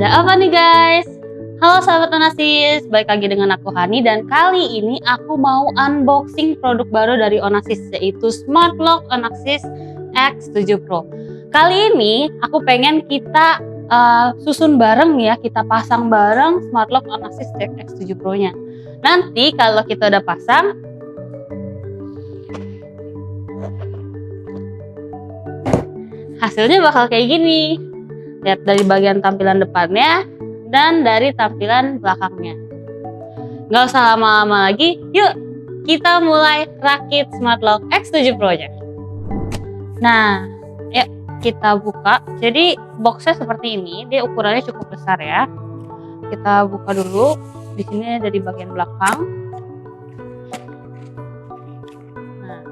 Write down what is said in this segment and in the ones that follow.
Ada apa nih guys? Halo sahabat Onassis, balik lagi dengan aku Hani dan kali ini aku mau unboxing produk baru dari Onassis yaitu Smart Lock Onassis X7 Pro. Kali ini aku pengen kita susun bareng ya, kita pasang bareng Smart Lock Onassis X7 Pro nya. Nanti kalau kita udah pasang, hasilnya bakal kayak gini. Lihat dari bagian tampilan depannya dan dari tampilan belakangnya. Nggak usah lama-lama lagi, yuk kita mulai rakit Smart Lock X7 Pro nya. Nah, yuk kita buka. Jadi boxnya seperti ini, dia ukurannya cukup besar ya. Kita buka dulu. Di sini dari bagian belakang. Nah,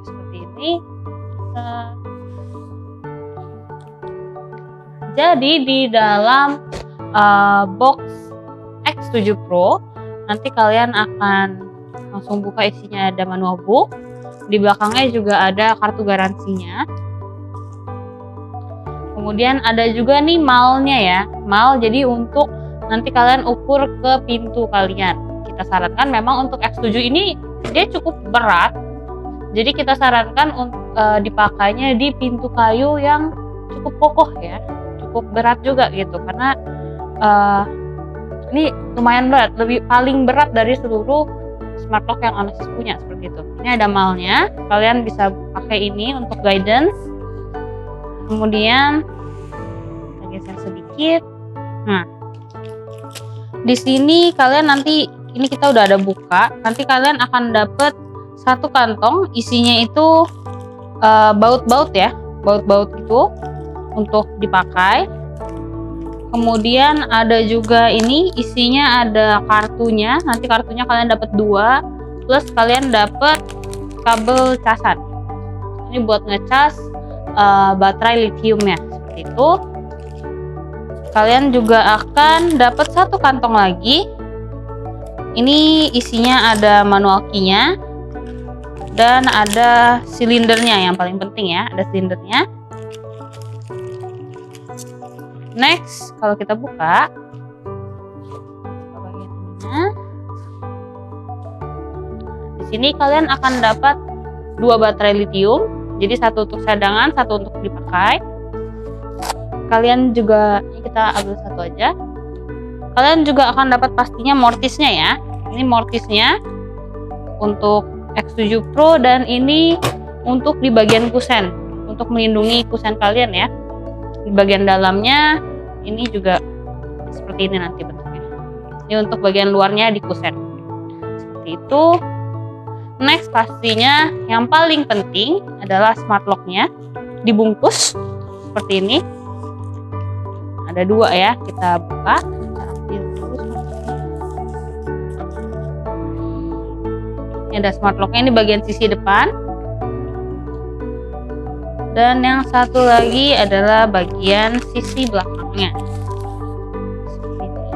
seperti ini. Jadi di dalam box X7 Pro nanti kalian akan langsung buka, isinya ada manual book, di belakangnya juga ada kartu garansinya, kemudian ada juga nih malnya ya, mal jadi untuk nanti kalian ukur ke pintu kalian. Kita sarankan memang untuk X7 ini dia cukup berat, jadi kita sarankan dipakainya di pintu kayu yang cukup kokoh ya, cukup berat juga gitu, karena ini lumayan berat, paling berat dari seluruh smart lock yang Onassis punya, seperti itu. Ini ada malnya, kalian bisa pakai ini untuk guidance. Kemudian kita geser sedikit. Nah, di sini kalian nanti, ini kita udah ada buka, nanti kalian akan dapat satu kantong, isinya itu baut-baut ya, baut-baut itu untuk dipakai. Kemudian ada juga ini, isinya ada kartunya, nanti kartunya kalian dapat 2, plus kalian dapat kabel casan. Ini buat ngecas baterai lithiumnya, seperti itu. Kalian juga akan dapat satu kantong lagi. Ini isinya ada manual key-nya dan ada silindernya, yang paling penting ya, ada silindernya. Next, kalau kita buka di sini kalian akan dapat 2 baterai lithium, jadi satu untuk cadangan, satu untuk dipakai. Kalian juga, ini kita ambil satu aja. Kalian juga akan dapat pastinya mortisnya ya. Ini mortisnya untuk X7 Pro dan ini untuk di bagian kusen, untuk melindungi kusen kalian ya. Di bagian dalamnya ini juga seperti ini nanti bentuknya. Ini untuk bagian luarnya di kusen, seperti itu. Next, pastinya yang paling penting adalah smart lock-nya dibungkus seperti ini. Ada 2 ya, kita buka, kita ambil dulu. Ini ada smart lock-nya di bagian sisi depan. Dan yang satu lagi adalah bagian sisi belakangnya. Seperti ini.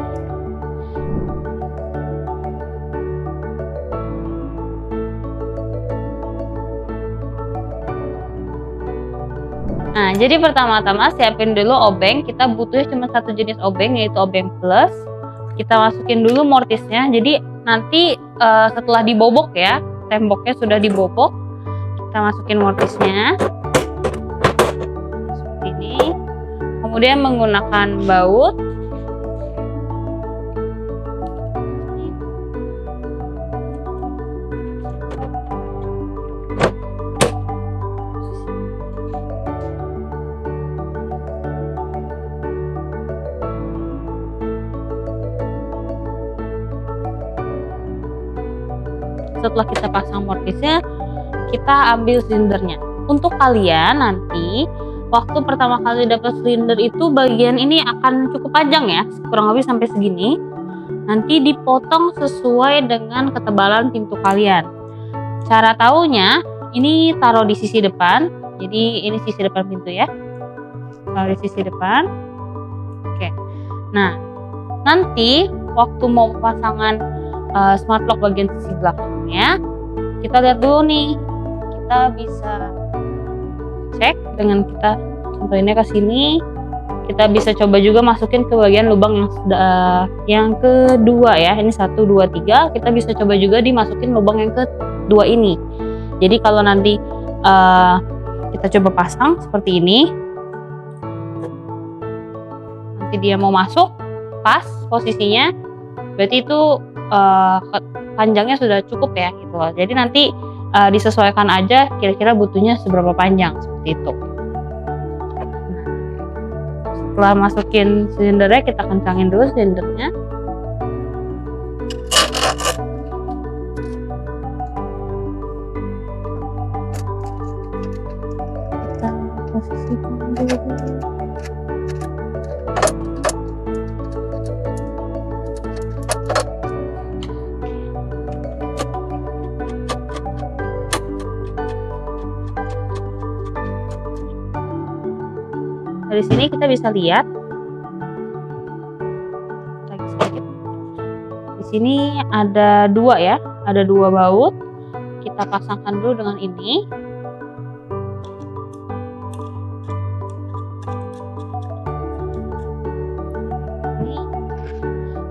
Nah, jadi pertama-tama siapin dulu obeng. Kita butuh cuma satu jenis obeng, yaitu obeng plus. Kita masukin dulu mortisnya. Jadi nanti setelah dibobok ya, temboknya sudah dibobok, kita masukin mortisnya. Ini kemudian menggunakan baut, setelah kita pasang mortisnya, kita ambil silindernya. Untuk kalian nanti waktu pertama kali dapat silinder itu bagian ini akan cukup panjang ya, kurang lebih sampai segini. Nanti dipotong sesuai dengan ketebalan pintu kalian. Cara taunya, ini taruh di sisi depan. Jadi ini sisi depan pintu ya, taruh di sisi depan. Oke. Nah, nanti waktu mau pasangan smart lock bagian sisi belakangnya, kita lihat dulu nih. Kita bisa cek dengan kita contohinnya ke sini. Kita bisa coba juga masukin ke bagian lubang yang kedua ya. Ini 1, 2, 3. Kita bisa coba juga dimasukin lubang yang kedua ini. Jadi kalau nanti kita coba pasang seperti ini, nanti dia mau masuk pas posisinya, berarti itu panjangnya sudah cukup ya gitu loh. Jadi nanti disesuaikan aja kira-kira butuhnya seberapa panjang seperti itu. Setelah masukin silindernya, kita kencangin dulu silindernya. Kita posisikan dulu. Dari sini kita bisa lihat lagi sedikit. Di sini ada 2 ya, ada 2 baut. Kita pasangkan dulu dengan ini.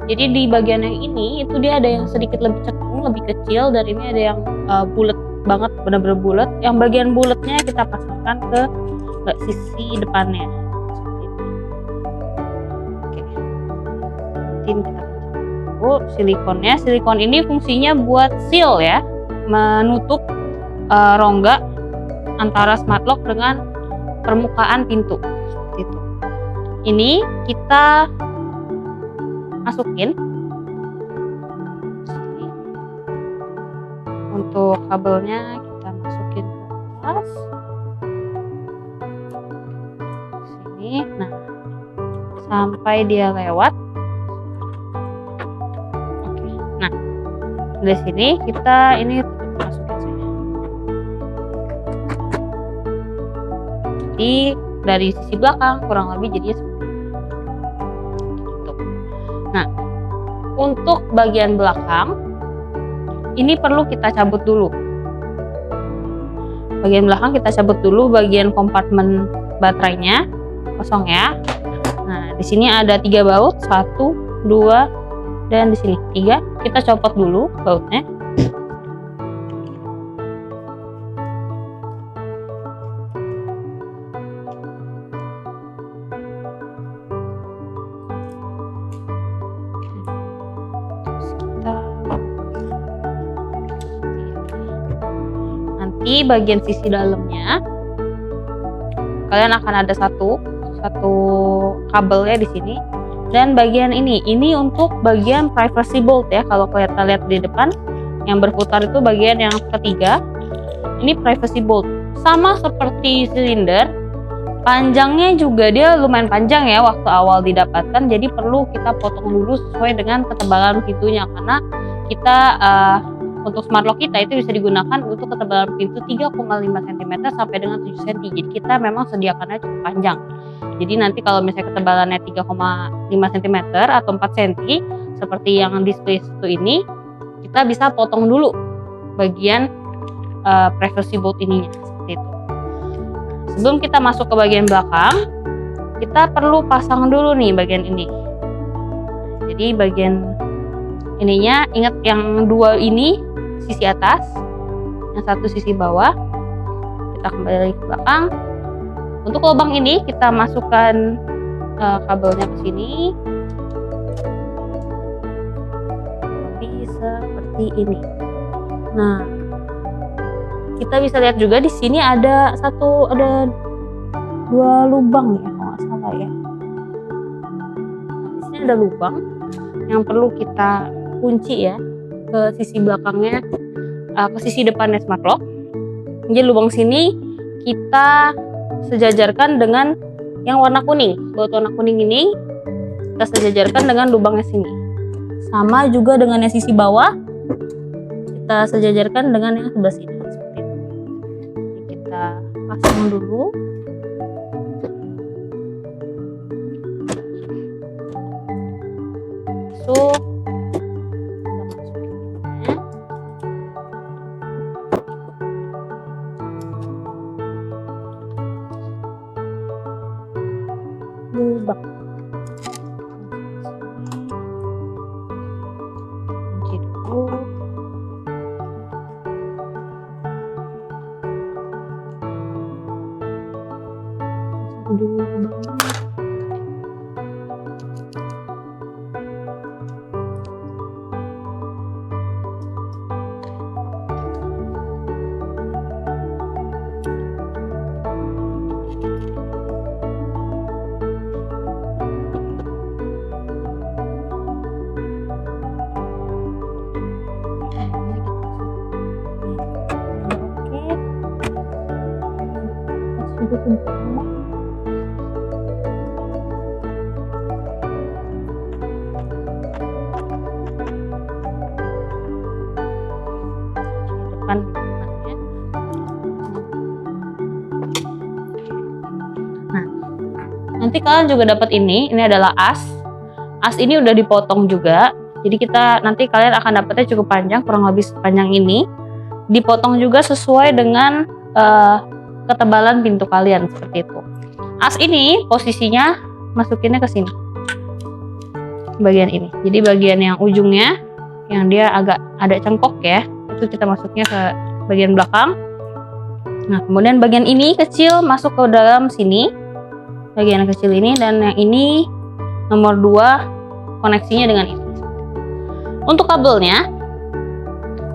Jadi di bagian yang ini itu dia ada yang sedikit lebih cekung, lebih kecil, dan ini ada yang bulat banget, benar-benar bulat. Yang bagian bulatnya kita pasangkan ke sisi depannya. Kita silikonnya. Silikon ini fungsinya buat seal ya, menutup rongga antara smart lock dengan permukaan pintu seperti itu. Ini kita masukin untuk kabelnya, kita masukin ke atas sini. Nah, sampai dia lewat. Dari sini kita ini tutup, masukin saja. Jadi dari sisi belakang kurang lebih jadinya seperti itu. Nah, untuk bagian belakang ini perlu kita cabut dulu. Bagian belakang kita cabut dulu, bagian kompartemen baterainya kosong ya. Nah, di sini ada 3 baut, 1, 2, dan di sini 3. Kita copot dulu bautnya. Nanti bagian sisi dalamnya kalian akan ada satu kabelnya di sini. Dan bagian ini untuk bagian privacy bolt ya. Kalau kita lihat di depan yang berputar itu bagian yang ketiga. Ini privacy bolt. Sama seperti silinder, panjangnya juga dia lumayan panjang ya waktu awal didapatkan. Jadi perlu kita potong dulu sesuai dengan ketebalan pintunya, karena kita untuk smart lock kita itu bisa digunakan untuk ketebalan pintu 3,5 cm sampai dengan 7 cm. Jadi kita memang sediakannya cukup panjang. Jadi nanti kalau misalnya ketebalannya 3,5 cm atau 4 cm seperti yang display satu ini, kita bisa potong dulu bagian privacy bolt ininya seperti itu. Sebelum kita masuk ke bagian belakang, kita perlu pasang dulu nih bagian ini. Jadi bagian ininya, ingat yang 2 ini sisi atas, yang 1 sisi bawah. Kita kembali ke belakang. Untuk lubang ini kita masukkan kabelnya ke sini. Lebih seperti ini. Nah, kita bisa lihat juga di sini ada 2 lubang ya, kalau nggak salah ya. Nah, di sini ada lubang yang perlu kita kunci ya ke sisi belakangnya, ke sisi depannya smart lock. Jadi lubang sini kita sejajarkan dengan yang warna kuning. Baut warna kuning ini kita sejajarkan dengan lubangnya sini. Sama juga dengan yang sisi bawah, kita sejajarkan dengan yang sebelah sini seperti itu. Jadi kita pasang dulu. Masuk. lubang. Kunci dulu. Dulu lubangnya. Depan depannya. Nah, nanti kalian juga dapat ini adalah as. As ini udah dipotong juga. Jadi nanti kalian akan dapatnya cukup panjang, kurang lebih sepanjang ini. Dipotong juga sesuai dengan ketebalan pintu kalian seperti itu. As ini posisinya masukinnya ke sini. Bagian ini. Jadi bagian yang ujungnya yang dia agak ada cengkok ya, itu kita masuknya ke bagian belakang. Nah, kemudian bagian ini kecil masuk ke dalam sini. Bagian kecil ini, dan yang ini nomor 2 koneksinya dengan ini. Untuk kabelnya,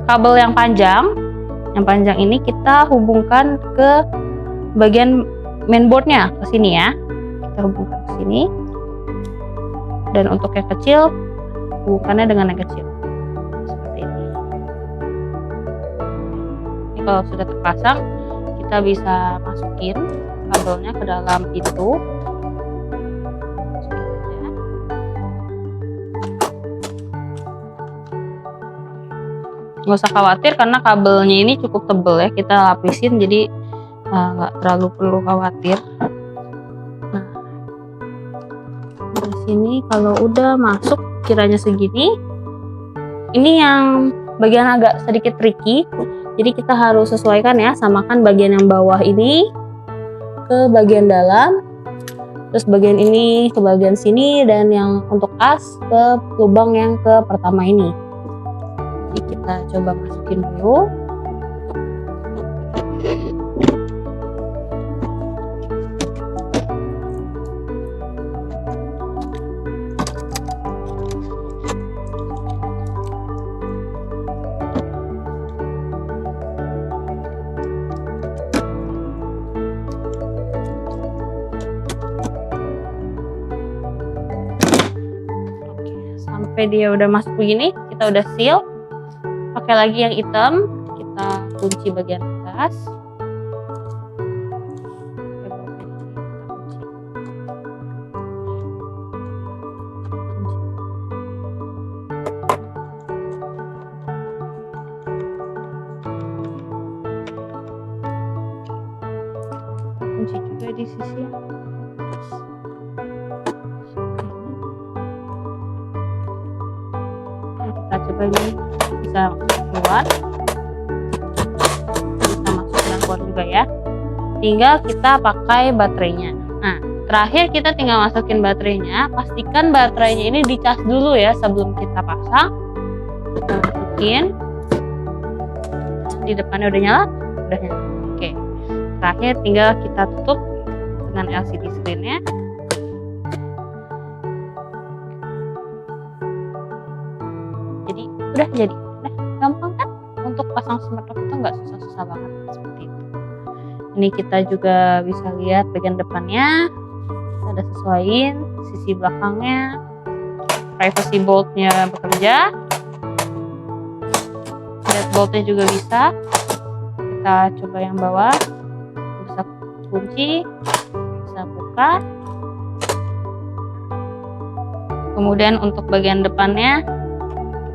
kabel yang panjang ini kita hubungkan ke bagian mainboardnya ke sini ya. Kita hubungkan ke sini. Dan untuk yang kecil, hubungkannya dengan yang kecil. Seperti ini. Ini kalau sudah terpasang, kita bisa masukin kabelnya ke dalam pintu. Nggak usah khawatir karena kabelnya ini cukup tebal ya, kita lapisin, jadi nggak terlalu perlu khawatir. Nah, di sini kalau udah masuk kiranya segini, ini yang bagian agak sedikit tricky, jadi kita harus sesuaikan ya, samakan bagian yang bawah ini ke bagian dalam, terus bagian ini ke bagian sini, dan yang untuk as ke lubang yang ke pertama ini. Jadi kita coba masukin dulu. Sampai dia udah masuk begini, kita udah seal. Pakai lagi yang hitam, kita kunci bagian atas. Kunci juga di sisi atas. Kita coba ini bisa keluar, bisa masuk dan keluar juga ya. Tinggal kita pakai baterainya. Nah, terakhir kita tinggal masukin baterainya. Pastikan baterainya ini dicas dulu ya sebelum kita pasang. Kita masukin. Di depannya udah nyala, udah nyala. Oke. Terakhir tinggal kita tutup dengan LCD screen-nya. Jadi udah gampang kan untuk pasang smart lock, itu nggak susah-susah banget seperti itu. Ini kita juga bisa lihat bagian depannya ada sesuaiin, sisi belakangnya, privacy bolt-nya bekerja, deadbolt-nya juga bisa. Kita coba yang bawah, bisa kunci, bisa buka. Kemudian untuk bagian depannya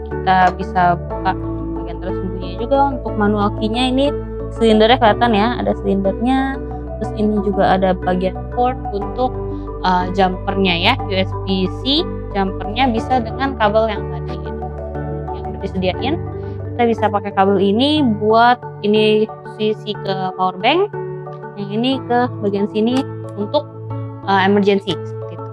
kita bisa buka bagian tersembunyi juga. Untuk manual key-nya ini silindernya kelihatan ya, ada silindernya. Terus ini juga ada bagian port untuk jumpernya ya, USB-C jumpernya bisa dengan kabel yang tadi yang udah disediain. Kita bisa pakai kabel ini buat ini sisi ke power bank, yang ini ke bagian sini untuk emergency seperti itu.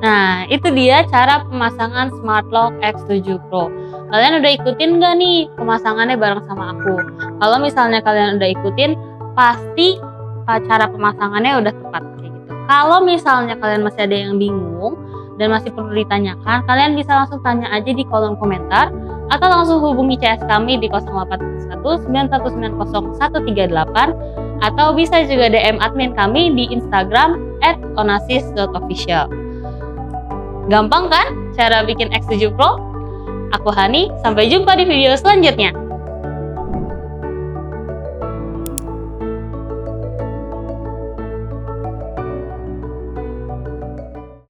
Nah, itu dia cara pemasangan Smart Lock X7 Pro. Kalian udah ikutin nggak nih pemasangannya bareng sama aku? Kalau misalnya kalian udah ikutin, pasti cara pemasangannya udah tepat kayak gitu. Kalau misalnya kalian masih ada yang bingung dan masih perlu ditanyakan, kalian bisa langsung tanya aja di kolom komentar atau langsung hubungi CS kami di 0819190138 atau bisa juga DM admin kami di Instagram @onasis.official. Gampang kan cara bikin X7 Pro? Aku Hani, sampai jumpa di video selanjutnya.